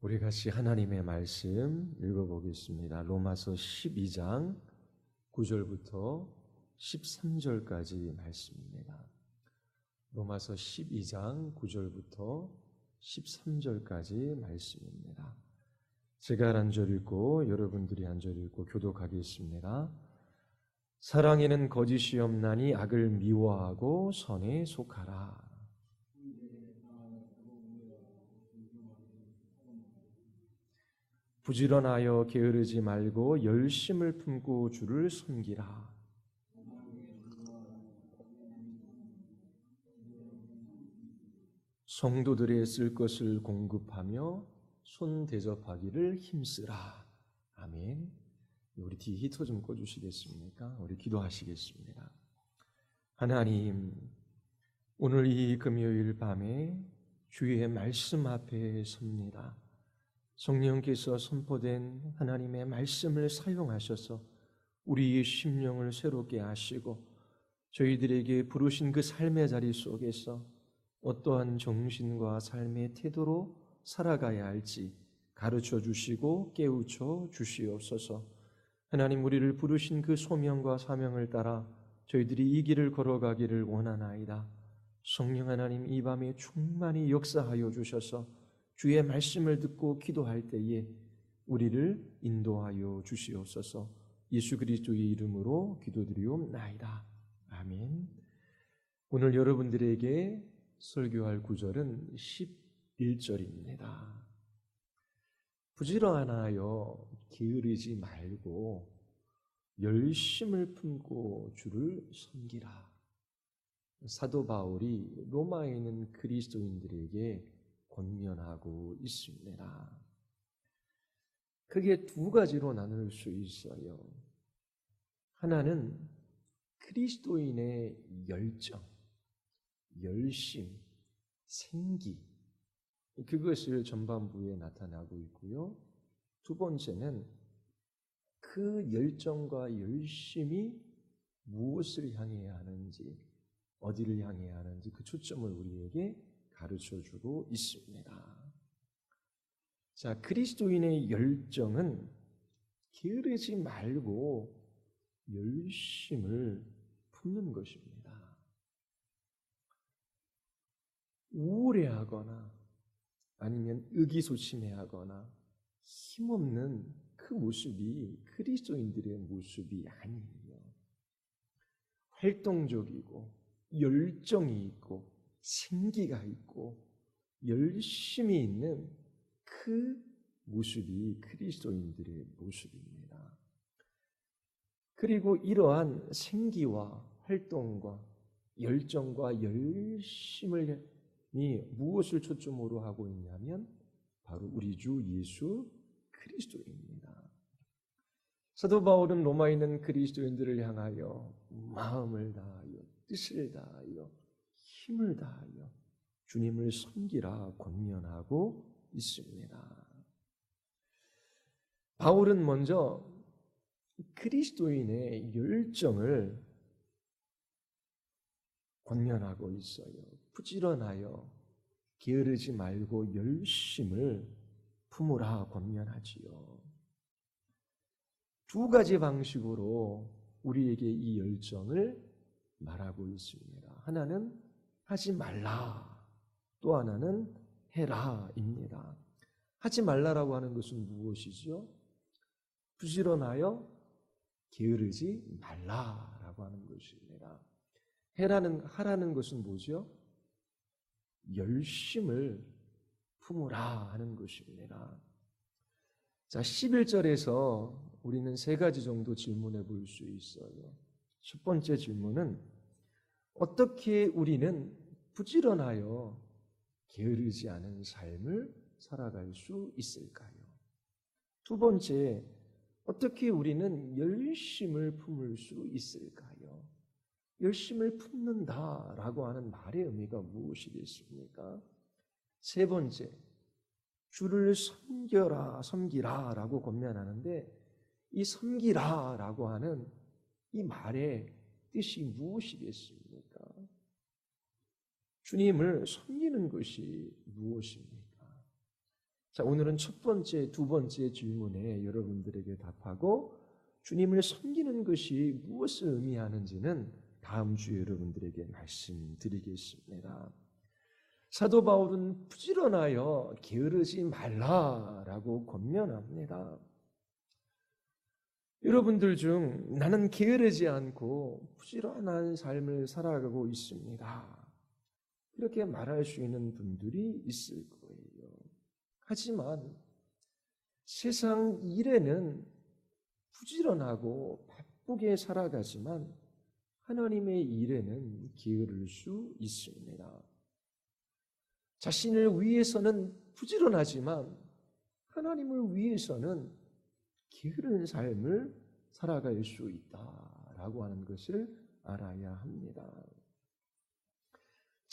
우리 같이 하나님의 말씀 읽어보겠습니다. 로마서 12장 9절부터 13절까지 말씀입니다. 로마서 12장 9절부터 13절까지 말씀입니다. 제가 한 절 읽고 여러분들이 한 절 읽고 교독하겠습니다. 사랑에는 거짓이 없나니 악을 미워하고 선에 속하라. 부지런하여 게으르지 말고 열심을 품고 주를 섬기라. 성도들의 쓸 것을 공급하며 손 대접하기를 힘쓰라. 아멘. 우리 뒤에 히터 좀 꺼주시겠습니까? 우리 기도하시겠습니다. 하나님, 오늘 이 금요일 밤에 주의 말씀 앞에 섭니다. 성령께서 선포된 하나님의 말씀을 사용하셔서 우리의 심령을 새롭게 하시고 저희들에게 부르신 그 삶의 자리 속에서 어떠한 정신과 삶의 태도로 살아가야 할지 가르쳐 주시고 깨우쳐 주시옵소서. 하나님, 우리를 부르신 그 소명과 사명을 따라 저희들이 이 길을 걸어가기를 원하나이다. 성령 하나님, 이 밤에 충만히 역사하여 주셔서 주의 말씀을 듣고 기도할 때에 우리를 인도하여 주시옵소서. 예수 그리스도의 이름으로 기도드리옵나이다. 아멘. 오늘 여러분들에게 설교할 구절은 11절입니다. 부지런하여 게으르지 말고 열심을 품고 주를 섬기라. 사도 바울이 로마에 있는 그리스도인들에게 권면하고 있습니다. 크게 두 가지로 나눌 수 있어요. 하나는 그리스도인의 열정, 열심, 생기, 그것을 전반부에 나타나고 있고요. 두 번째는 그 열정과 열심이 무엇을 향해야 하는지, 어디를 향해야 하는지 그 초점을 우리에게 가르쳐주고 있습니다. 자, 그리스도인의 열정은 게으르지 말고 열심을 품는 것입니다. 우울해하거나 아니면 의기소침해하거나 힘없는 그 모습이 그리스도인들의 모습이 아니에요. 활동적이고 열정이 있고 생기가 있고 열심히 있는 그 모습이 그리스도인들의 모습입니다. 그리고 이러한 생기와 활동과 열정과 열심을 무엇을 초점으로 하고 있냐면 바로 우리 주 예수 그리스도입니다. 사도 바울은 로마에 있는 그리스도인들을 향하여 마음을 다하여 뜻을 다하여 힘을 다하여 주님을 섬기라 권면하고 있습니다. 바울은 먼저 그리스도인의 열정을 권면하고 있어요. 부지런하여 게으르지 말고 열심을 품으라 권면하지요. 두 가지 방식으로 우리에게 이 열정을 말하고 있습니다. 하나는 하지 말라, 또 하나는 해라입니다. 하지 말라라고 하는 것은 무엇이죠? 부지런하여 게으르지 말라라고 하는 것입니다. 하라는 것은 뭐죠? 열심을 품으라 하는 것입니다. 자, 11절에서 우리는 세 가지 정도 질문해 볼 수 있어요. 첫 번째 질문은 어떻게 우리는 부지런하여 게으르지 않은 삶을 살아갈 수 있을까요? 두 번째, 어떻게 우리는 열심을 품을 수 있을까요? 열심을 품는다라고 하는 말의 의미가 무엇이겠습니까? 세 번째, 주를 섬기라라고 권면하는데 이 섬기라라고 하는 이 말의 뜻이 무엇이겠습니까? 주님을 섬기는 것이 무엇입니까? 자, 오늘은 첫 번째, 두 번째 질문에 여러분들에게 답하고 주님을 섬기는 것이 무엇을 의미하는지는 다음 주에 여러분들에게 말씀드리겠습니다. 사도 바울은 부지런하여 게으르지 말라라고 권면합니다. 여러분들 중 나는 게으르지 않고 부지런한 삶을 살아가고 있습니다. 이렇게 말할 수 있는 분들이 있을 거예요. 하지만 세상 일에는 부지런하고 바쁘게 살아가지만 하나님의 일에는 게으를 수 있습니다. 자신을 위해서는 부지런하지만 하나님을 위해서는 게으른 삶을 살아갈 수 있다라고 하는 것을 알아야 합니다.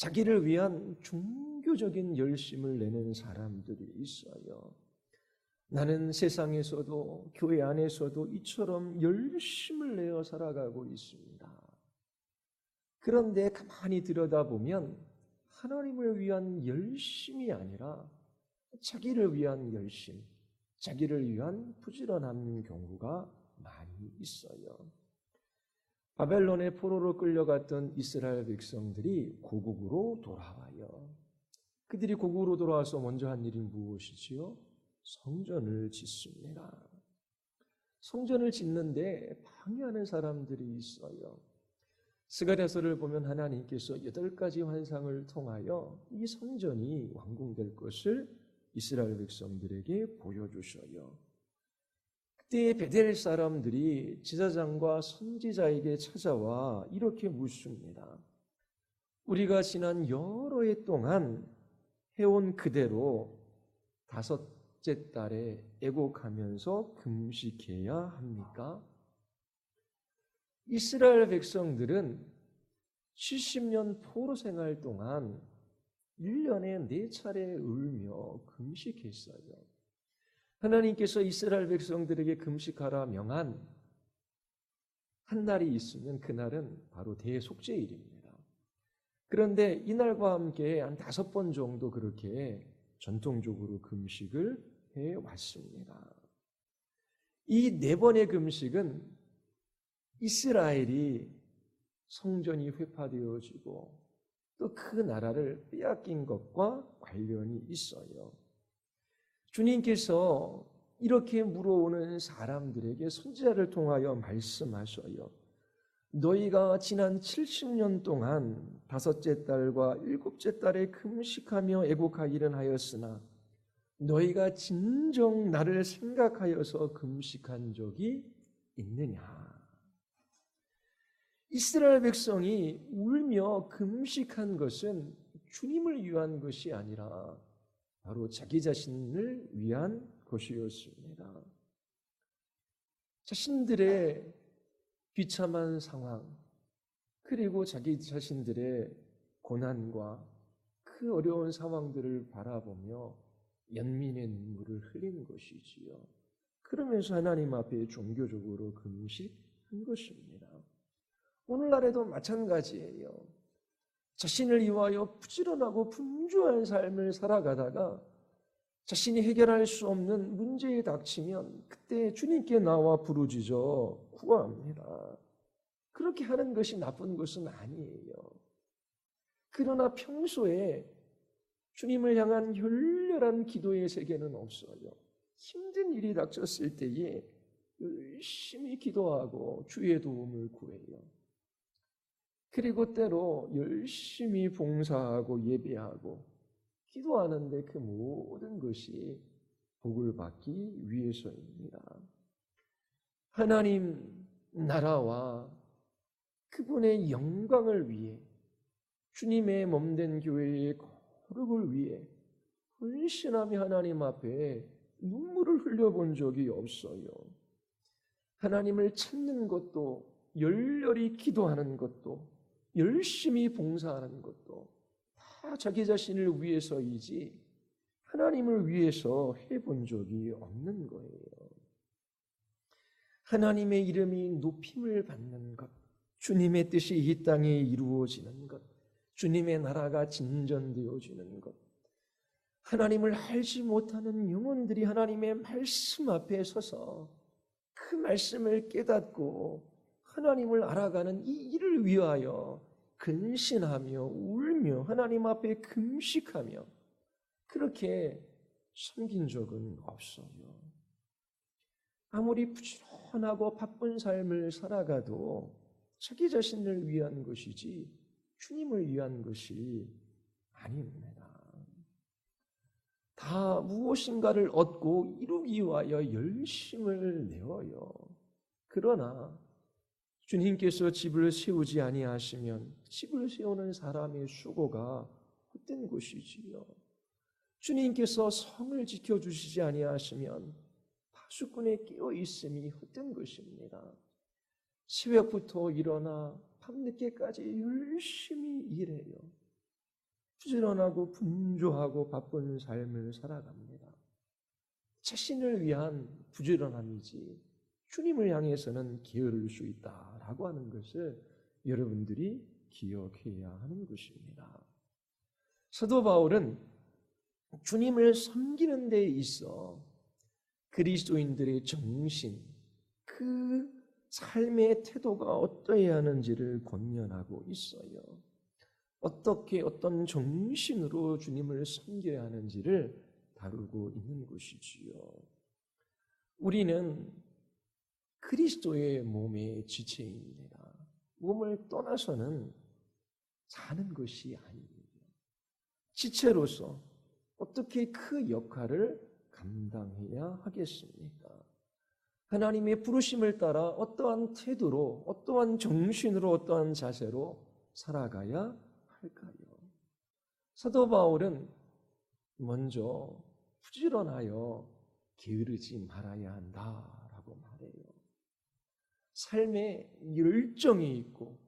자기를 위한 종교적인 열심을 내는 사람들이 있어요. 나는 세상에서도 교회 안에서도 이처럼 열심을 내어 살아가고 있습니다. 그런데 가만히 들여다보면 하나님을 위한 열심이 아니라 자기를 위한 열심, 자기를 위한 부지런한 경우가 많이 있어요. 바벨론의 포로로 끌려갔던 이스라엘 백성들이 고국으로 돌아와요. 그들이 고국으로 돌아와서 먼저 한 일이 무엇이지요? 성전을 짓습니다. 성전을 짓는데 방해하는 사람들이 있어요. 스가랴서를 보면 하나님께서 8가지 환상을 통하여 이 성전이 완공될 것을 이스라엘 백성들에게 보여주셔요. 그때 베델 사람들이 제사장과 선지자에게 찾아와 이렇게 묻습니다. 우리가 지난 여러 해 동안 해온 그대로 5째 달에 애곡하면서 금식해야 합니까? 이스라엘 백성들은 70년 포로 생활 동안 1년에 4차례 울며 금식했어요. 하나님께서 이스라엘 백성들에게 금식하라 명한 한 날이 있으면 그날은 바로 대속죄일입니다. 그런데 이날과 함께 한 5번 정도 그렇게 전통적으로 금식을 해왔습니다. 이 4번의 금식은 이스라엘이 성전이 회파되어지고 또 그 나라를 빼앗긴 것과 관련이 있어요. 주님께서 이렇게 물어오는 사람들에게 선지자를 통하여 말씀하셔요. 너희가 지난 70년 동안 5째 달과 7째 달에 금식하며 애곡하기는 하였으나 너희가 진정 나를 생각하여서 금식한 적이 있느냐? 이스라엘 백성이 울며 금식한 것은 주님을 위한 것이 아니라 바로 자기 자신을 위한 것이었습니다. 자신들의 비참한 상황, 그리고 자기 자신들의 고난과 그 어려운 상황들을 바라보며 연민의 눈물을 흘린 것이지요. 그러면서 하나님 앞에 종교적으로 금식한 것입니다. 오늘날에도 마찬가지예요. 자신을 위하여 부지런하고 분주한 삶을 살아가다가 자신이 해결할 수 없는 문제에 닥치면 그때 주님께 나와 부르짖어 구합니다. 그렇게 하는 것이 나쁜 것은 아니에요. 그러나 평소에 주님을 향한 열렬한 기도의 세계는 없어요. 힘든 일이 닥쳤을 때에 열심히 기도하고 주의 도움을 구해요. 그리고 때로 열심히 봉사하고 예배하고 기도하는데 그 모든 것이 복을 받기 위해서입니다. 하나님 나라와 그분의 영광을 위해 주님의 몸된 교회의 거룩을 위해 헌신하며 하나님 앞에 눈물을 흘려본 적이 없어요. 하나님을 찾는 것도 열렬히 기도하는 것도 열심히 봉사하는 것도 다 자기 자신을 위해서이지 하나님을 위해서 해본 적이 없는 거예요. 하나님의 이름이 높임을 받는 것, 주님의 뜻이 이 땅에 이루어지는 것, 주님의 나라가 진전되어지는 것, 하나님을 알지 못하는 영혼들이 하나님의 말씀 앞에 서서 그 말씀을 깨닫고 하나님을 알아가는 이 일을 위하여 근신하며 울며 하나님 앞에 금식하며 그렇게 섬긴 적은 없어요. 아무리 부지런하고 바쁜 삶을 살아가도 자기 자신을 위한 것이지 주님을 위한 것이 아닙니다. 다 무엇인가를 얻고 이루기 위하여 열심을 내어요. 그러나 주님께서 집을 세우지 아니하시면 집을 세우는 사람의 수고가 헛된 것이지요. 주님께서 성을 지켜주시지 아니하시면 파수꾼에 끼어 있음이 헛된 것입니다. 새벽부터 일어나 밤늦게까지 열심히 일해요. 부지런하고 분주하고 바쁜 삶을 살아갑니다. 자신을 위한 부지런함이지 주님을 향해서는 게으를 수 있다라고 하는 것을 여러분들이 기억해야 하는 것입니다. 사도 바울은 주님을 섬기는 데 있어 그리스도인들의 정신, 그 삶의 태도가 어떠해야 하는지를 권면하고 있어요. 어떻게 어떤 정신으로 주님을 섬겨야 하는지를 다루고 있는 것이지요. 우리는 그리스도의 몸의 지체입니다. 몸을 떠나서는 사는 것이 아닙니다. 지체로서 어떻게 그 역할을 감당해야 하겠습니까? 하나님의 부르심을 따라 어떠한 태도로, 어떠한 정신으로, 어떠한 자세로 살아가야 할까요? 사도 바울은 먼저 부지런하여 게으르지 말아야 한다라고 말해요. 삶에 열정이 있고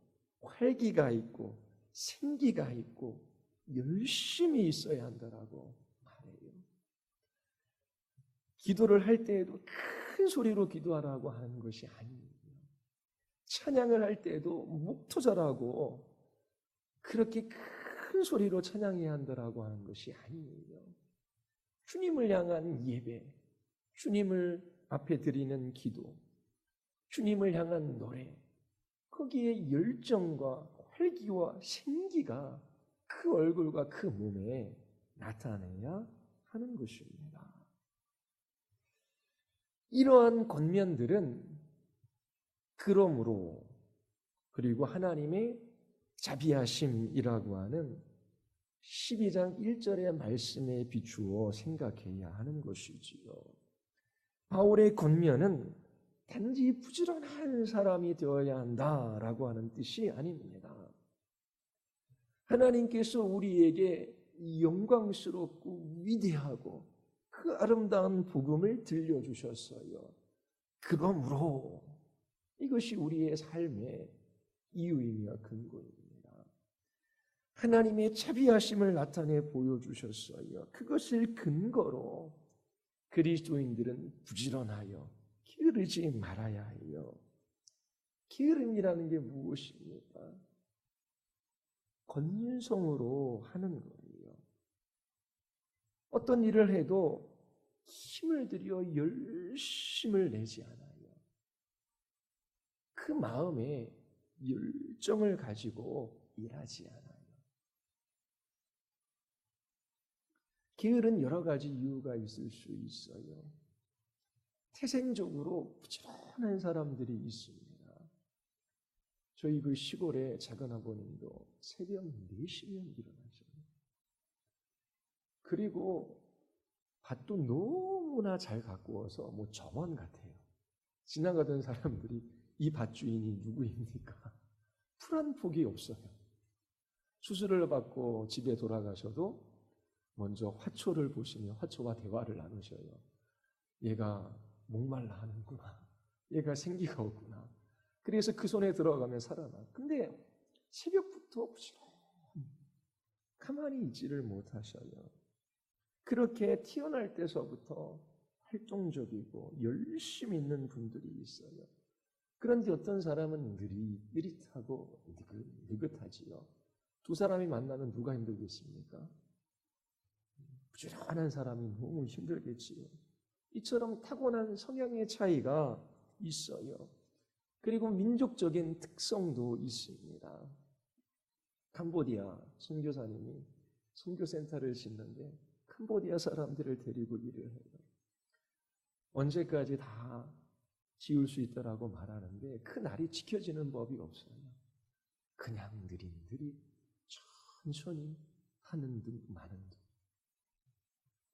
활기가 있고 생기가 있고 열심히 있어야 한다라고 말해요. 기도를 할 때에도 큰 소리로 기도하라고 하는 것이 아니에요. 찬양을 할 때에도 묵투절하고 그렇게 큰 소리로 찬양해야 한다라고 하는 것이 아니에요. 주님을 향한 예배, 주님을 앞에 드리는 기도, 주님을 향한 노래, 거기에 열정과 활기와 생기가 그 얼굴과 그 몸에 나타내야 하는 것입니다. 이러한 권면들은 그러므로 그리고 하나님의 자비하심이라고 하는 12장 1절의 말씀에 비추어 생각해야 하는 것이지요. 바울의 권면은 단지 부지런한 사람이 되어야 한다라고 하는 뜻이 아닙니다. 하나님께서 우리에게 영광스럽고 위대하고 그 아름다운 복음을 들려주셨어요. 그러므로 이것이 우리의 삶의 이유이며 근거입니다. 하나님의 자비하심을 나타내 보여주셨어요. 그것을 근거로 그리스도인들은 부지런하여 게으르지 말아야 해요. 게으름이라는 게 무엇입니까? 권윤성으로 하는 거예요. 어떤 일을 해도 힘을 들여 열심을 내지 않아요. 그 마음에 열정을 가지고 일하지 않아요. 게으른 여러 가지 이유가 있을 수 있어요. 태생적으로 부지런한 사람들이 있습니다. 저희 그 시골의 작은 아버님도 새벽 4시면 일어나셔요. 그리고 밭도 너무나 잘 가꾸어서 뭐 점원 같아요. 지나가던 사람들이 이 밭 주인이 누구입니까? 풀 한 폭이 없어요. 수술을 받고 집에 돌아가셔도 먼저 화초를 보시며 화초와 대화를 나누셔요. 얘가 목말라 하는구나. 얘가 생기가 없구나. 그래서 그 손에 들어가면 살아나. 근데 새벽부터 가만히 있지를 못하셔요. 그렇게 태어날 때서부터 활동적이고 열심히 있는 분들이 있어요. 그런데 어떤 사람은 느릿하고 느긋하지요. 두 사람이 만나면 누가 힘들겠습니까? 부지런한 사람이 너무 힘들겠지요. 이처럼 타고난 성향의 차이가 있어요. 그리고 민족적인 특성도 있습니다. 캄보디아 선교사님이 선교센터를 짓는데 캄보디아 사람들을 데리고 일을 해요. 언제까지 다 지을 수 있다라고 말하는데 그 날이 지켜지는 법이 없어요. 그냥 느릿느릿 천천히 하는 듯 마는 듯.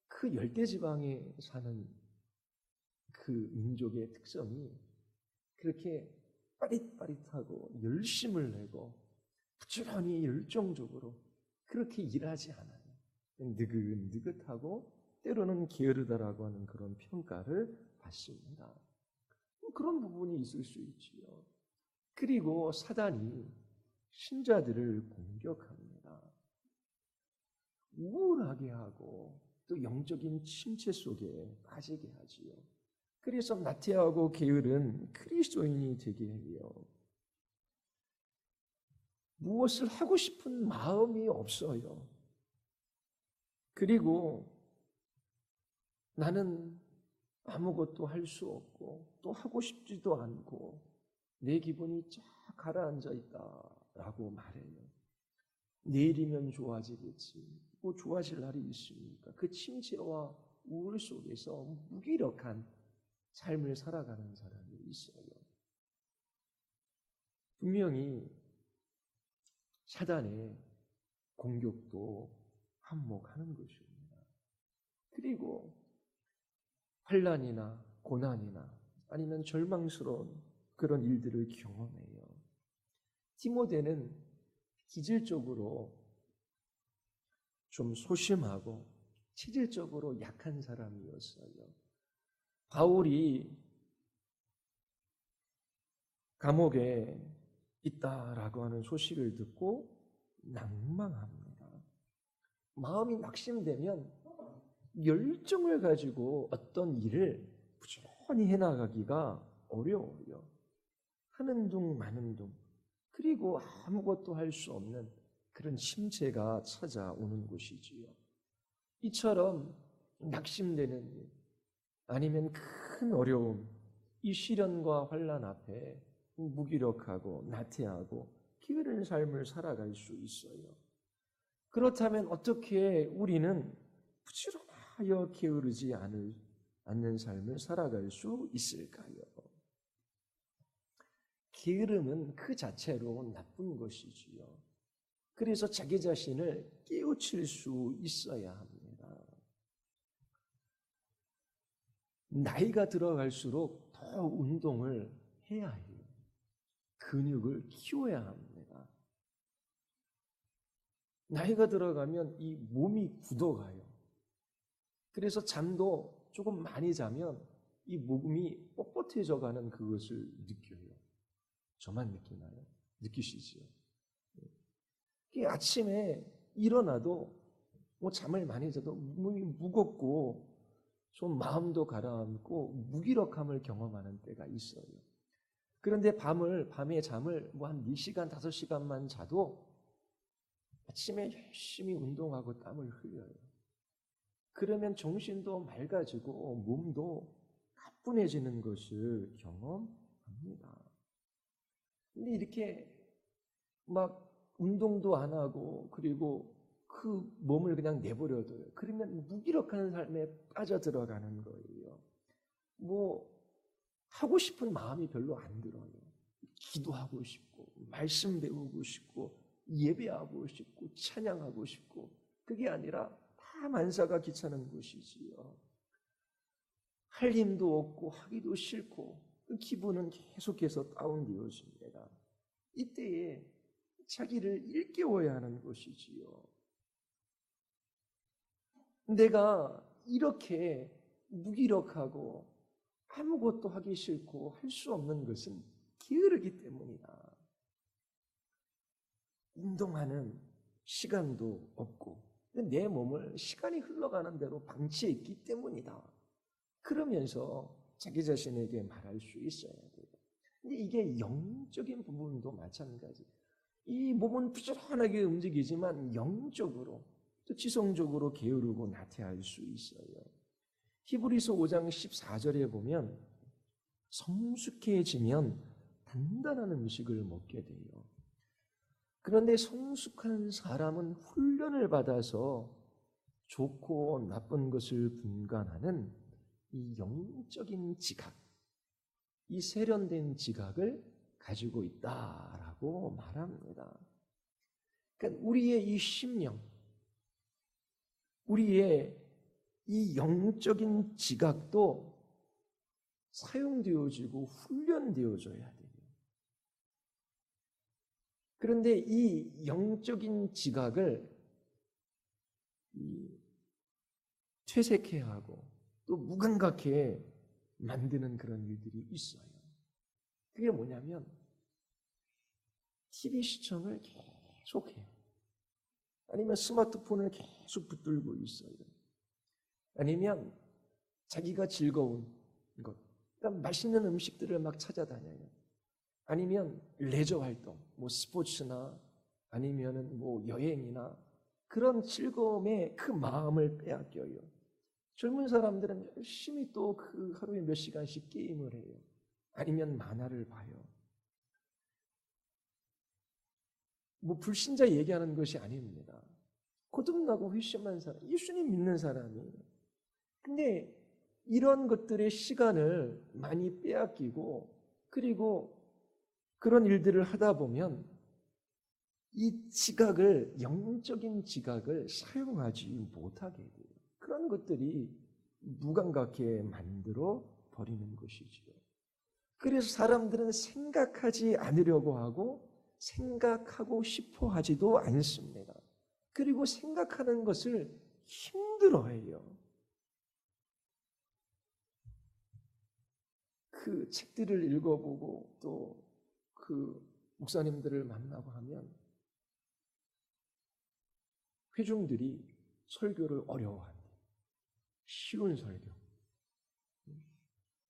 그 열대지방에 사는 그 민족의 특성이 그렇게 빠릿빠릿하고 열심을 내고 부지런히 열정적으로 그렇게 일하지 않아요. 느긋느긋하고 때로는 게으르다라고 하는 그런 평가를 받습니다. 그런 부분이 있을 수 있지요. 그리고 사단이 신자들을 공격합니다. 우울하게 하고 또 영적인 침체 속에 빠지게 하지요. 그래서 나태하고 게으른 그리스도인이 되게 해요. 무엇을 하고 싶은 마음이 없어요. 그리고 나는 아무것도 할 수 없고 또 하고 싶지도 않고 내 기분이 쫙 가라앉아 있다라고 말해요. 내일이면 좋아지겠지. 뭐 좋아질 날이 있습니까? 그 침체와 우울 속에서 무기력한 삶을 살아가는 사람이 있어요. 분명히 사단의 공격도 한몫하는 것입니다. 그리고 환난이나 고난이나 아니면 절망스러운 그런 일들을 경험해요. 디모데는 기질적으로 좀 소심하고 체질적으로 약한 사람이었어요. 바울이 감옥에 있다라고 하는 소식을 듣고 낭망합니다. 마음이 낙심되면 열정을 가지고 어떤 일을 부지런히 해나가기가 어려워요. 하는 둥 마는 둥. 그리고 아무것도 할 수 없는 그런 침체가 찾아오는 것이지요. 이처럼 낙심되는 일, 아니면 큰 어려움, 이 시련과 환난 앞에 무기력하고 나태하고 게으른 삶을 살아갈 수 있어요. 그렇다면 어떻게 우리는 부지런하여 게으르지 않는 삶을 살아갈 수 있을까요? 게으름은 그 자체로 나쁜 것이지요. 그래서 자기 자신을 깨우칠 수 있어야 합니다. 나이가 들어갈수록 더 운동을 해야 해요. 근육을 키워야 합니다. 나이가 들어가면 이 몸이 굳어가요. 그래서 잠도 조금 많이 자면 이 몸이 뻣뻣해져 가는 그것을 느껴요. 저만 느끼나요? 느끼시지요? 아침에 일어나도 뭐 잠을 많이 자도 몸이 무겁고 좀 마음도 가라앉고 무기력함을 경험하는 때가 있어요. 그런데 밤에 잠을 뭐 한 4시간, 5시간만 자도 아침에 열심히 운동하고 땀을 흘려요. 그러면 정신도 맑아지고 몸도 가뿐해지는 것을 경험합니다. 근데 이렇게 막 운동도 안 하고 그리고 그 몸을 그냥 내버려둬요. 그러면 무기력한 삶에 빠져들어가는 거예요. 뭐 하고 싶은 마음이 별로 안 들어요. 기도하고 싶고 말씀 배우고 싶고 예배하고 싶고 찬양하고 싶고 그게 아니라 다 만사가 귀찮은 것이지요. 할 힘도 없고 하기도 싫고 그 기분은 계속해서 다운되어집니다. 이때에 자기를 일깨워야 하는 것이지요. 내가 이렇게 무기력하고 아무것도 하기 싫고 할 수 없는 것은 게으르기 때문이다. 운동하는 시간도 없고 내 몸을 시간이 흘러가는 대로 방치해 있기 때문이다. 그러면서 자기 자신에게 말할 수 있어야 돼요. 근데 이게 영적인 부분도 마찬가지. 이 몸은 부지런하게 움직이지만 영적으로 또 지성적으로 게으르고 나태할 수 있어요. 히브리서 5장 14절에 보면 성숙해지면 단단한 음식을 먹게 돼요. 그런데 성숙한 사람은 훈련을 받아서 좋고 나쁜 것을 분간하는 이 영적인 지각, 이 세련된 지각을 가지고 있다라고 말합니다. 그러니까 우리의 이 심령, 우리의 이 영적인 지각도 사용되어지고 훈련되어져야 돼요. 그런데 이 영적인 지각을 퇴색해야 하고 또 무감각해 만드는 그런 일들이 있어요. 그게 뭐냐면 TV 시청을 계속해요. 아니면 스마트폰을 계속 붙들고 있어요. 아니면 자기가 즐거운 것, 그러니까 맛있는 음식들을 막 찾아다녀요. 아니면 레저 활동, 뭐 스포츠나 아니면은 뭐 여행이나 그런 즐거움에 그 마음을 빼앗겨요. 젊은 사람들은 열심히 또 그 하루에 몇 시간씩 게임을 해요. 아니면 만화를 봐요. 뭐 불신자 얘기하는 것이 아닙니다. 거듭나고 회심한 사람, 예수님 믿는 사람이에요. 근데 이런 것들의 시간을 많이 빼앗기고 그리고 그런 일들을 하다 보면 이 지각을, 영적인 지각을 사용하지 못하게 돼요. 그런 것들이 무감각해 만들어 버리는 것이지요. 그래서 사람들은 생각하지 않으려고 하고 생각하고 싶어 하지도 않습니다. 그리고 생각하는 것을 힘들어해요. 그 책들을 읽어보고 또 그 목사님들을 만나고 하면 회중들이 설교를 어려워한대요. 쉬운 설교.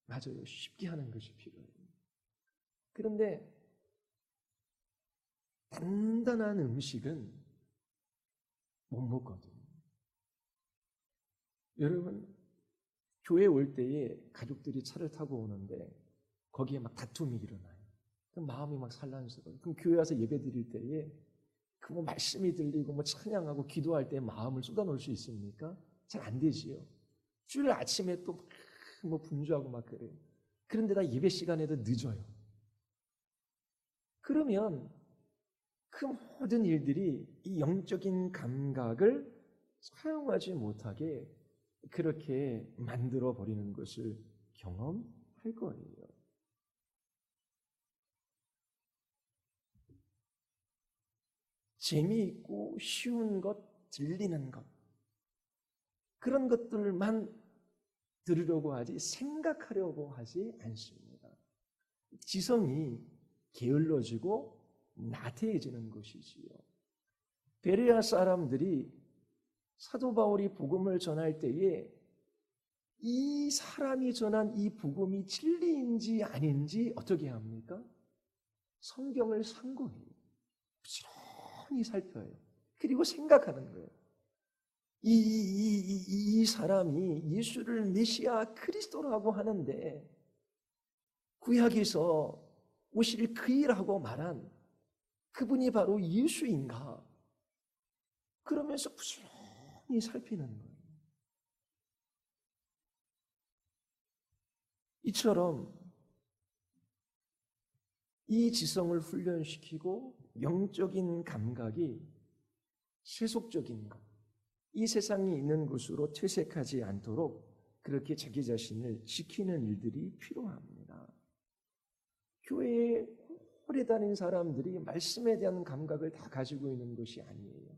맞아요. 쉽게 하는 것이 필요해요. 그런데 단단한 음식은 못 먹거든요. 여러분, 교회 올 때에 가족들이 차를 타고 오는데 거기에 막 다툼이 일어나요. 그럼 마음이 막 산란스러워요. 그럼 교회 와서 예배 드릴 때에 그 뭐 말씀이 들리고 뭐 찬양하고 기도할 때 마음을 쏟아놓을 수 있습니까? 잘 안 되지요. 주일 아침에 또 뭐 분주하고 막 그래요. 그런데 다 예배 시간에도 늦어요. 그러면 그 모든 일들이 이 영적인 감각을 사용하지 못하게 그렇게 만들어 버리는 것을 경험할 거예요. 재미있고 쉬운 것, 들리는 것, 그런 것들만 들으려고 하지 생각하려고 하지 않습니다. 지성이 게을러지고 나태해지는 것이지요. 베레아 사람들이 사도 바울이 복음을 전할 때에 이 사람이 전한 이 복음이 진리인지 아닌지 어떻게 합니까? 성경을 상고해요. 부지런히 살펴요. 그리고 생각하는 거예요. 이 사람이 예수를 메시아 그리스도라고 하는데 구약에서 오실 그이라고 말한 그분이 바로 예수인가? 그러면서 부지런히 살피는 거예요. 이처럼 이 지성을 훈련시키고 영적인 감각이 세속적인 것, 이 세상에 있는 것으로 퇴색하지 않도록 그렇게 자기 자신을 지키는 일들이 필요합니다. 교회에 오래 다닌 사람들이 말씀에 대한 감각을 다 가지고 있는 것이 아니에요.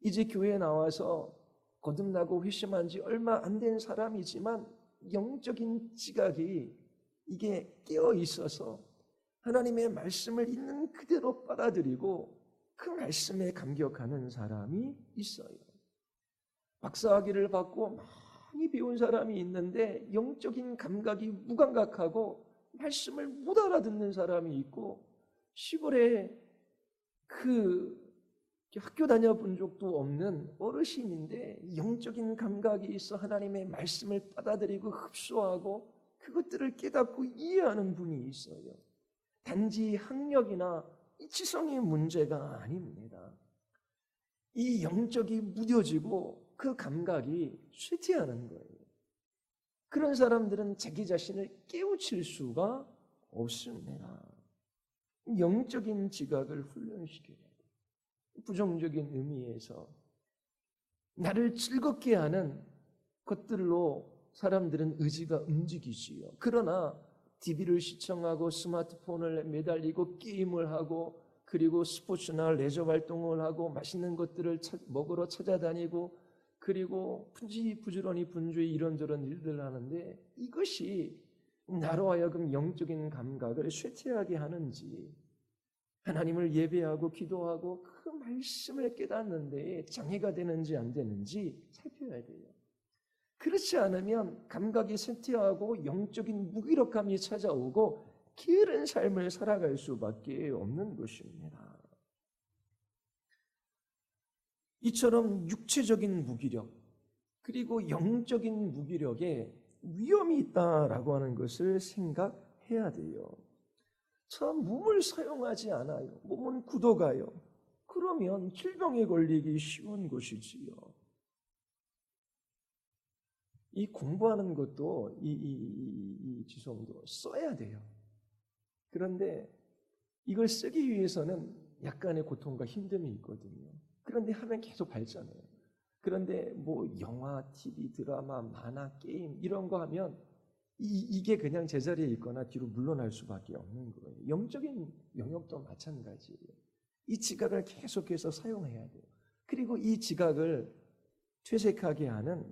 이제 교회에 나와서 거듭나고 회심한 지 얼마 안 된 사람이지만 영적인 지각이 이게 깨어 있어서 하나님의 말씀을 있는 그대로 빨아들이고 그 말씀에 감격하는 사람이 있어요. 박사학위를 받고 많이 배운 사람이 있는데 영적인 감각이 무감각하고 말씀을 못 알아듣는 사람이 있고 시골에 그 학교 다녀본 적도 없는 어르신인데 영적인 감각이 있어 하나님의 말씀을 받아들이고 흡수하고 그것들을 깨닫고 이해하는 분이 있어요. 단지 학력이나 지성의 문제가 아닙니다. 이 영적이 무뎌지고 그 감각이 쇠퇴하는 거예요. 그런 사람들은 자기 자신을 깨우칠 수가 없습니다. 영적인 지각을 훈련시켜야 돼요. 부정적인 의미에서 나를 즐겁게 하는 것들로 사람들은 의지가 움직이지요. 그러나 TV를 시청하고 스마트폰을 매달리고 게임을 하고 그리고 스포츠나 레저 활동을 하고 맛있는 것들을 먹으러 찾아다니고 그리고 부지런히 분주히 이런저런 일들을 하는데 이것이 나로 하여금 영적인 감각을 쇠퇴하게 하는지 하나님을 예배하고 기도하고 그 말씀을 깨닫는 데에 장애가 되는지 안 되는지 살펴야 돼요. 그렇지 않으면 감각이 쇠퇴하고 영적인 무기력함이 찾아오고 게으른 삶을 살아갈 수밖에 없는 것입니다. 이처럼 육체적인 무기력 그리고 영적인 무기력에 위험이 있다라고 하는 것을 생각해야 돼요. 참 몸을 사용하지 않아요. 몸은 굳어가요. 그러면 질병에 걸리기 쉬운 것이지요. 이 공부하는 것도 이 지성도 써야 돼요. 그런데 이걸 쓰기 위해서는 약간의 고통과 힘듦이 있거든요. 그런데 하면 계속 발전해요. 그런데 뭐 영화, TV, 드라마, 만화, 게임 이런 거 하면 이게 그냥 제자리에 있거나 뒤로 물러날 수밖에 없는 거예요. 영적인 영역도 마찬가지예요. 이 지각을 계속해서 사용해야 돼요. 그리고 이 지각을 퇴색하게 하는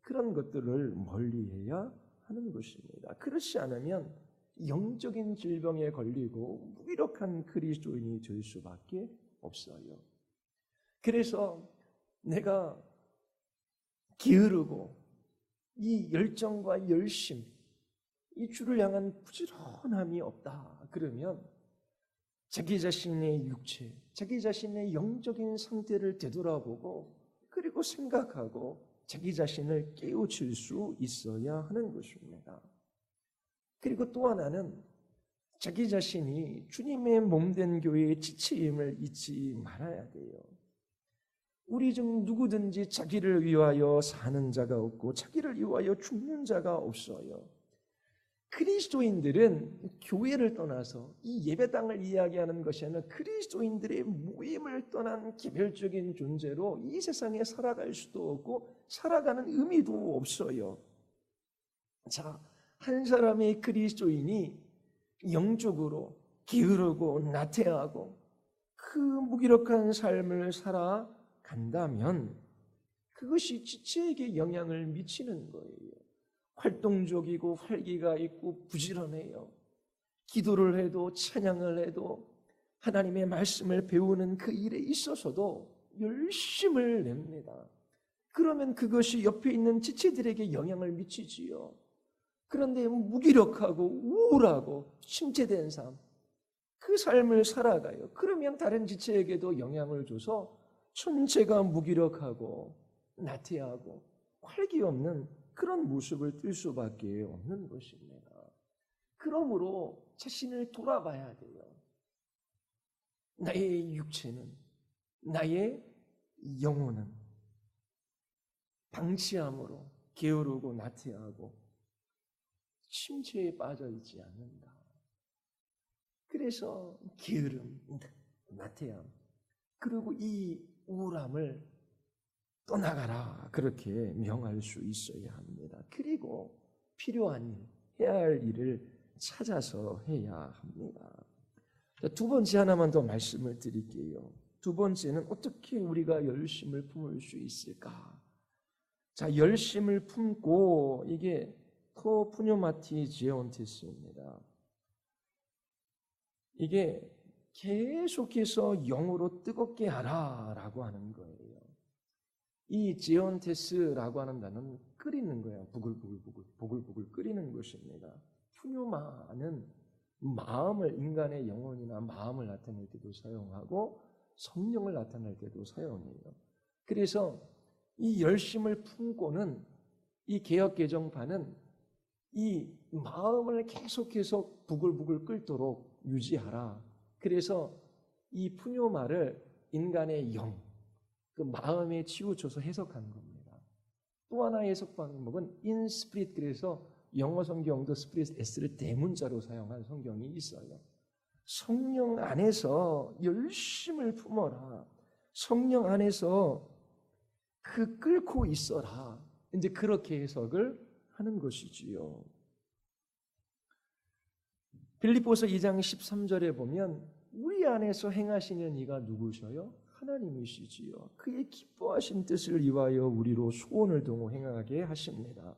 그런 것들을 멀리해야 하는 것입니다. 그렇지 않으면 영적인 질병에 걸리고 무기력한 그리스도인이 될 수밖에 없어요. 그래서 내가 게으르고 이 열정과 열심, 이 주를 향한 부지런함이 없다. 그러면 자기 자신의 육체, 자기 자신의 영적인 상태를 되돌아보고 그리고 생각하고 자기 자신을 깨우칠 수 있어야 하는 것입니다. 그리고 또 하나는 자기 자신이 주님의 몸된 교회의 지체임을 잊지 말아야 돼요. 우리 중 누구든지 자기를 위하여 사는 자가 없고 자기를 위하여 죽는 자가 없어요. 그리스도인들은 교회를 떠나서 이 예배당을 이야기하는 것이 아니라 그리스도인들의 모임을 떠난 개별적인 존재로 이 세상에 살아갈 수도 없고 살아가는 의미도 없어요. 자, 한 사람의 그리스도인이 영적으로 게으르고 나태하고 그 무기력한 삶을 살아간다면 그것이 지체에게 영향을 미치는 거예요. 활동적이고 활기가 있고 부지런해요. 기도를 해도 찬양을 해도 하나님의 말씀을 배우는 그 일에 있어서도 열심을 냅니다. 그러면 그것이 옆에 있는 지체들에게 영향을 미치지요. 그런데 무기력하고 우울하고 침체된 삶, 그 삶을 살아가요. 그러면 다른 지체에게도 영향을 줘서 전체가 무기력하고 나태하고 활기 없는 그런 모습을 띌 수밖에 없는 것입니다. 그러므로 자신을 돌아봐야 돼요. 나의 육체는, 나의 영혼은 방치함으로 게으르고 나태하고 침체에 빠져 있지 않는다. 그래서 게으름, 나태함, 그리고 이 우울함을 떠나가라 그렇게 명할 수 있어야 합니다. 그리고 필요한 일, 해야 할 일을 찾아서 해야 합니다. 두 번째 하나만 더 말씀을 드릴게요. 두 번째는 어떻게 우리가 열심을 품을 수 있을까? 자, 열심을 품고 이게 토푸뉴마티 지에온테스입니다. 이게 계속해서 영으로 뜨겁게 하라라고 하는 거예요. 이 지온테스라고 하는 단어는 끓이는 거예요. 부글부글 끓이는 것입니다. 푸뉴마는 마음을, 인간의 영혼이나 마음을 나타낼 때도 사용하고 성령을 나타낼 때도 사용해요. 그래서 이 열심을 품고는 이 개역개정파는 이 마음을 계속해서 부글부글 끓도록 유지하라. 그래서 이 푸뇨마를 인간의 영, 그 마음에 치우쳐서 해석한 겁니다. 또 하나의 해석 방법은 in spirit, 그래서 영어 성경도 스피릿 S를 대문자로 사용한 성경이 있어요. 성령 안에서 열심을 품어라. 성령 안에서 그 끓고 있어라. 이제 그렇게 해석을 하는 것이지요. 빌립보서 2장 13절에 보면 우리 안에서 행하시는 이가 누구셔요? 하나님이시지요. 그의 기뻐하신 뜻을 이루어 우리로 소원을 동호 행하게 하십니다.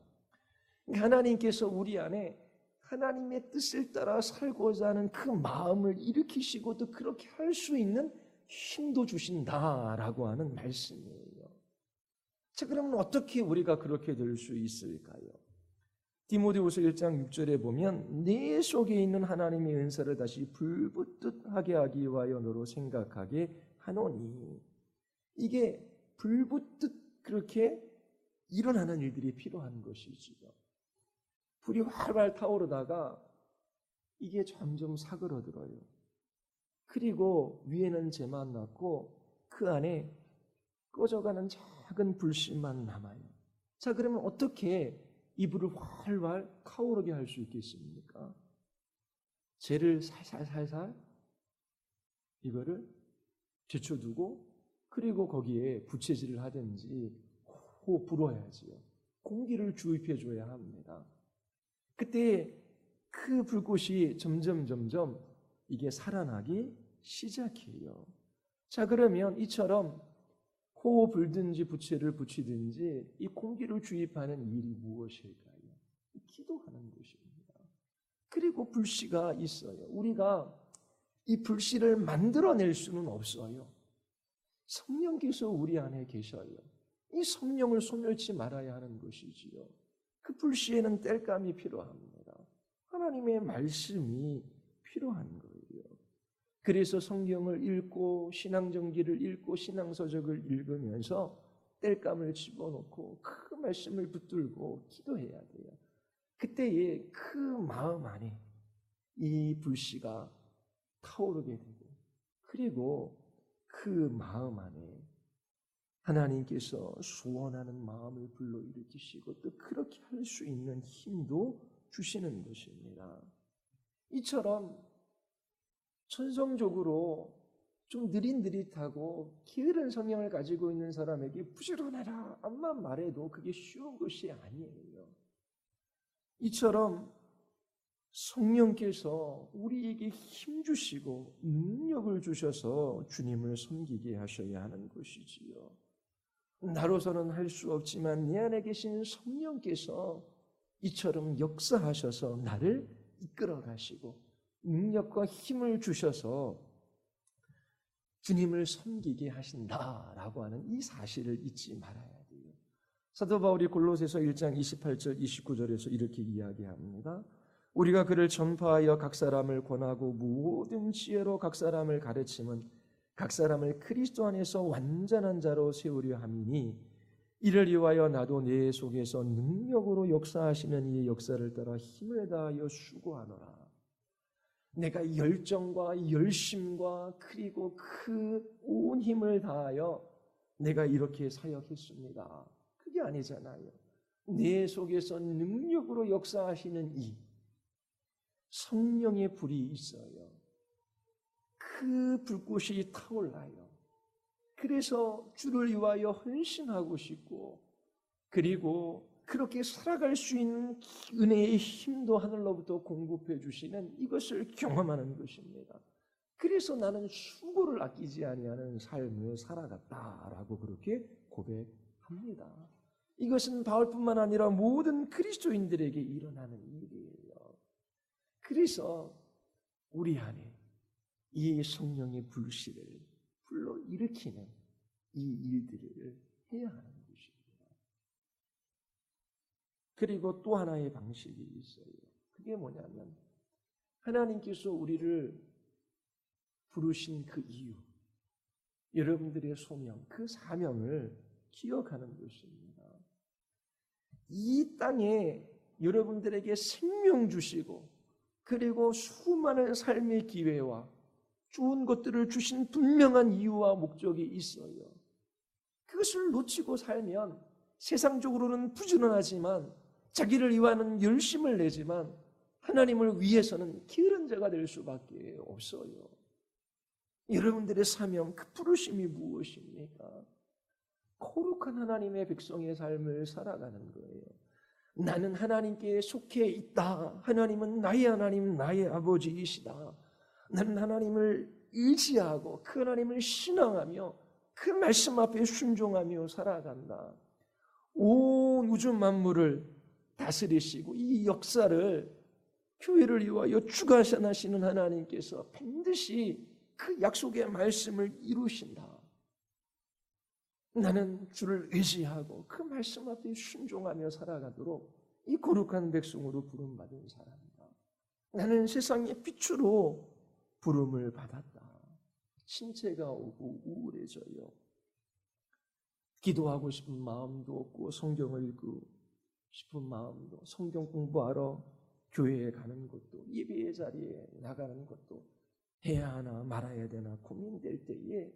하나님께서 우리 안에 하나님의 뜻을 따라 살고자 하는 그 마음을 일으키시고 또 그렇게 할 수 있는 힘도 주신다라고 하는 말씀이에요. 자, 그러면 어떻게 우리가 그렇게 될 수 있을까요? 디모데후서 1장 6절에 보면 내 속에 있는 하나님의 은사를 다시 불붙듯하게 하기 위하여 너로 생각하게 하노니, 이게 불붙듯 그렇게 일어나는 일들이 필요한 것이지요. 불이 활활 타오르다가 이게 점점 사그러들어요. 그리고 위에는 재만 났고 그 안에 꺼져가는 작은 불씨만 남아요. 자, 그러면 어떻게 이 불을 활활 타오르게 할 수 있겠습니까? 재를 살살살살 이거를 제쳐두고 그리고 거기에 부채질을 하든지 불어야지요. 공기를 주입해 줘야 합니다. 그때 그 불꽃이 점점 이게 살아나기 시작해요. 자, 그러면 이처럼 호 불든지 부채를 붙이든지 이 공기를 주입하는 일이 무엇일까요? 기도하는 것입니다. 그리고 불씨가 있어요. 우리가 이 불씨를 만들어낼 수는 없어요. 성령께서 우리 안에 계셔요. 이 성령을 소멸치 말아야 하는 것이지요. 그 불씨에는 땔감이 필요합니다. 하나님의 말씀이 필요한 거예요. 그래서 성경을 읽고 신앙정기를 읽고 신앙서적을 읽으면서 땔감을 집어넣고 그 말씀을 붙들고 기도해야 돼요. 그때에 그 마음 안에 이 불씨가 타오르게 되고 그리고 그 마음 안에 하나님께서 소원하는 마음을 불러일으키시고 또 그렇게 할 수 있는 힘도 주시는 것입니다. 이처럼 천성적으로 좀 느릿느릿하고 게으른 성향을 가지고 있는 사람에게 부지런해라 암만 말해도 그게 쉬운 것이 아니에요. 이처럼 성령께서 우리에게 힘 주시고 능력을 주셔서 주님을 섬기게 하셔야 하는 것이지요. 나로서는 할 수 없지만 내 안에 계신 성령께서 이처럼 역사하셔서 나를 이끌어 가시고 능력과 힘을 주셔서 주님을 섬기게 하신다라고 하는 이 사실을 잊지 말아야 돼요. 사도 바울이 골로새서 1장 28절 29절에서 이렇게 이야기합니다. 우리가 그를 전파하여 각 사람을 권하고 모든 지혜로 각 사람을 가르침은 각 사람을 그리스도 안에서 완전한 자로 세우려 함이니 이를 위하여 나도 내 속에서 능력으로 역사하시는 이의 역사를 따라 힘을 다하여 수고하노라. 내가 열정과 열심과 그리고 그 온 힘을 다하여 내가 이렇게 사역했습니다. 그게 아니잖아요. 내 속에서 능력으로 역사하시는 이 성령의 불이 있어요. 그 불꽃이 타올라요. 그래서 주를 위하여 헌신하고 싶고 그리고 그렇게 살아갈 수 있는 은혜의 힘도 하늘로부터 공급해 주시는 이것을 경험하는 것입니다. 그래서 나는 수고를 아끼지 아니하는 삶을 살아갔다라고 그렇게 고백합니다. 이것은 바울뿐만 아니라 모든 그리스도인들에게 일어나는 일이에요. 그래서 우리 안에 이 성령의 불씨를 불러일으키는 이 일들을 해야 하는 것입니다. 그리고 또 하나의 방식이 있어요. 그게 뭐냐면 하나님께서 우리를 부르신 그 이유, 여러분들의 소명, 그 사명을 기억하는 것입니다. 이 땅에 여러분들에게 생명 주시고 그리고 수많은 삶의 기회와 좋은 것들을 주신 분명한 이유와 목적이 있어요. 그것을 놓치고 살면 세상적으로는 부지런하지만 자기를 위하는 열심을 내지만 하나님을 위해서는 게으른 자가 될 수밖에 없어요. 여러분들의 사명, 그 부르심이 무엇입니까? 거룩한 하나님의 백성의 삶을 살아가는 거예요. 나는 하나님께 속해 있다. 하나님은 나의 하나님, 나의 아버지이시다. 나는 하나님을 의지하고 그 하나님을 신앙하며 그 말씀 앞에 순종하며 살아간다. 온 우주 만물을 다스리시고 이 역사를 교회를 위하여 주관하시는 하나님께서 반드시 그 약속의 말씀을 이루신다. 나는 주를 의지하고 그 말씀 앞에 순종하며 살아가도록 이 거룩한 백성으로 부름받은 사람이다. 나는 세상의 빛으로 부름을 받았다. 신체가 오고 우울해져요. 기도하고 싶은 마음도 없고 성경을 읽고 싶은 마음도, 성경 공부하러 교회에 가는 것도, 예배의 자리에 나가는 것도 해야 하나 말아야 되나 고민될 때에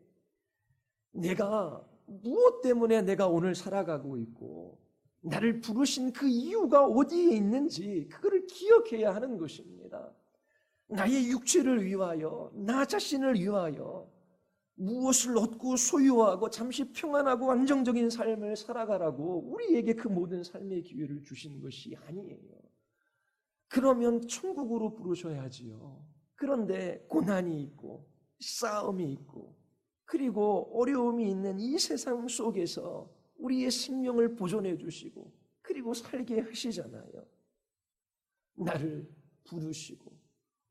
내가 무엇 때문에 내가 오늘 살아가고 있고 나를 부르신 그 이유가 어디에 있는지 그거를 기억해야 하는 것입니다. 나의 육체를 위하여, 나 자신을 위하여 무엇을 얻고 소유하고 잠시 평안하고 안정적인 삶을 살아가라고 우리에게 그 모든 삶의 기회를 주신 것이 아니에요. 그러면 천국으로 부르셔야지요. 그런데 고난이 있고 싸움이 있고 그리고 어려움이 있는 이 세상 속에서 우리의 생명을 보존해 주시고 그리고 살게 하시잖아요. 나를 부르시고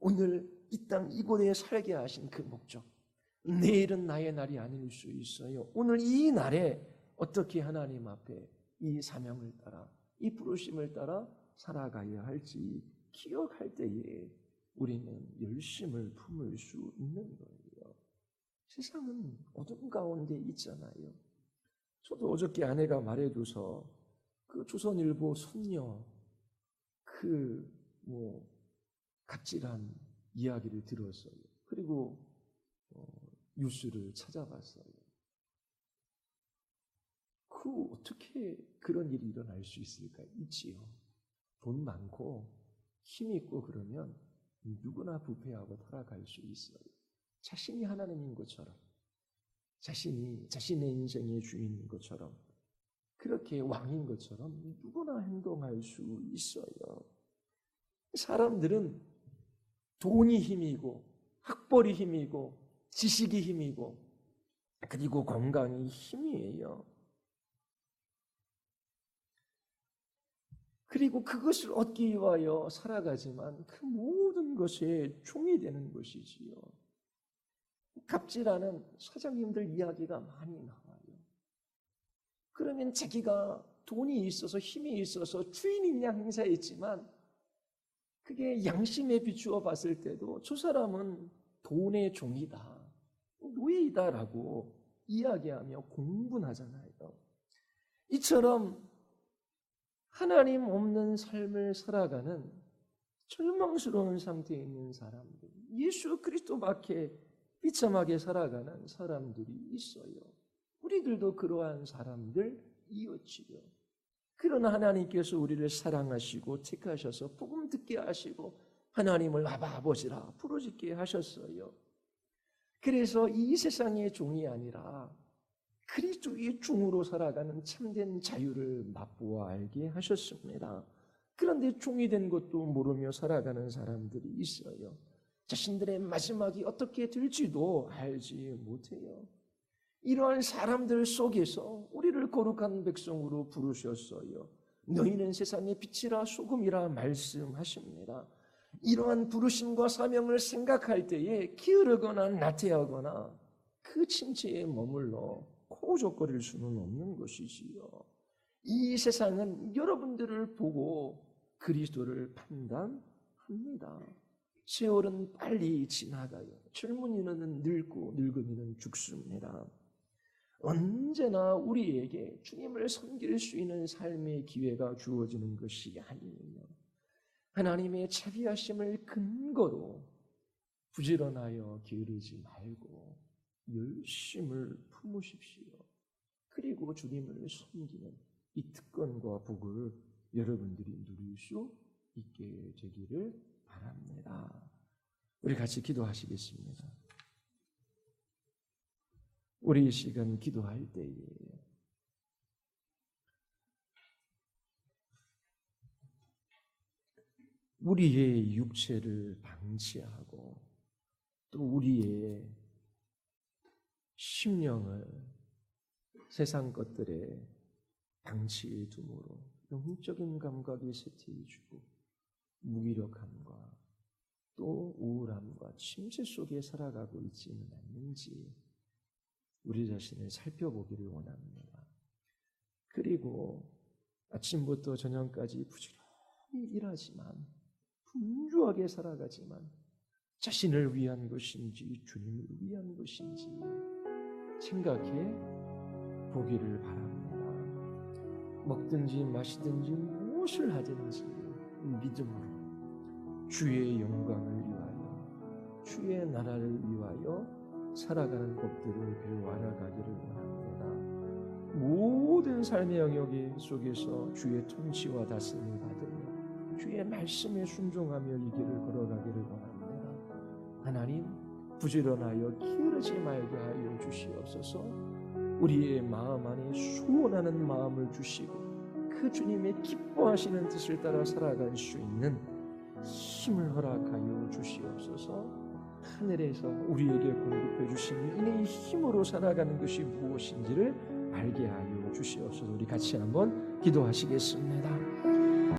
오늘 이 땅 이곳에 살게 하신 그 목적, 내일은 나의 날이 아닐 수 있어요. 오늘 이 날에 어떻게 하나님 앞에 이 사명을 따라 이 부르심을 따라 살아가야 할지 기억할 때에 우리는 열심을 품을 수 있는 거예요. 세상은 어둠 가운데 있잖아요. 저도 어저께 아내가 말해줘서 그 조선일보 손녀 갑질한 이야기를 들었어요. 그리고 뉴스를 찾아봤어요. 어떻게 그런 일이 일어날 수 있을까? 있지요. 돈 많고 힘 있고 그러면 누구나 부패하고 타락할 수 있어요. 자신이 하나님인 것처럼, 자신이 자신의 인생의 주인인 것처럼, 그렇게 왕인 것처럼 누구나 행동할 수 있어요. 사람들은 돈이 힘이고 학벌이 힘이고 지식이 힘이고 그리고 건강이 힘이에요. 그리고 그것을 얻기 위하여 살아가지만 그 모든 것에 종이 되는 것이지요. 갑질하는 사장님들 이야기가 많이 나와요. 그러면 자기가 돈이 있어서 힘이 있어서 주인이냐 행사했지만 그게 양심에 비추어 봤을 때도 저 사람은 돈의 종이다, 노예이다라고 이야기하며 공분하잖아요. 이처럼 하나님 없는 삶을 살아가는 절망스러운 상태에 있는 사람들, 예수 그리스도밖에 비참하게 살아가는 사람들이 있어요. 우리들도 그러한 사람들이었지요. 그러나 하나님께서 우리를 사랑하시고 택하셔서 복음 듣게 하시고 하나님을 아버지라 부르짖게 하셨어요. 그래서 이 세상의 종이 아니라 그리스도의 종으로 살아가는 참된 자유를 맛보아 알게 하셨습니다. 그런데 종이 된 것도 모르며 살아가는 사람들이 있어요. 자신들의 마지막이 어떻게 될지도 알지 못해요. 이러한 사람들 속에서 우리를 거룩한 백성으로 부르셨어요. 너희는 세상의 빛이라 소금이라 말씀하십니다. 이러한 부르심과 사명을 생각할 때에 게으르거나 나태하거나 그 침체에 머물러 코우적거릴 수는 없는 것이지요. 이 세상은 여러분들을 보고 그리스도를 판단합니다. 세월은 빨리 지나가요. 젊은이는 늙고 늙은이는 죽습니다. 언제나 우리에게 주님을 섬길 수 있는 삶의 기회가 주어지는 것이 아니에요. 하나님의 자비하심을 근거로 부지런하여 게으르지 말고 열심을 품으십시오. 그리고 주님을 섬기는 이 특권과 복을 여러분들이 누릴 수 있게 되기를 바랍니다. 우리 같이 기도하시겠습니다. 우리 이 시간 기도할 때에 우리의 육체를 방치하고 또 우리의 심령을 세상 것들에 방치해 둠으로 영적인 감각이 쇠퇴해지고 무기력함과 또 우울함과 침체 속에 살아가고 있지는 않는지 우리 자신을 살펴보기를 원합니다. 그리고 아침부터 저녁까지 부지런히 일하지만 분주하게 살아가지만 자신을 위한 것인지 주님을 위한 것인지 생각해 보기를 바랍니다. 먹든지 마시든지 무엇을 하든지 믿음으로 주의 영광을 위하여 주의 나라를 위하여 살아가는 법들을 배워 알아가기를 원합니다. 모든 삶의 영역 속에서 주의 통치와 다스림을 받으며 주의 말씀에 순종하며 이 길을 걸어가기를 원합니다. 하나님, 부지런하여 게으르지 말게 하여 주시옵소서. 우리의 마음 안에 소원하는 마음을 주시고 그 주님의 기뻐하시는 뜻을 따라 살아갈 수 있는 힘을 허락하여 주시옵소서. 하늘에서 우리에게 공급해 주신 이의 힘으로 살아가는 것이 무엇인지를 알게 하여 주시옵소서. 우리 같이 한번 기도하시겠습니다.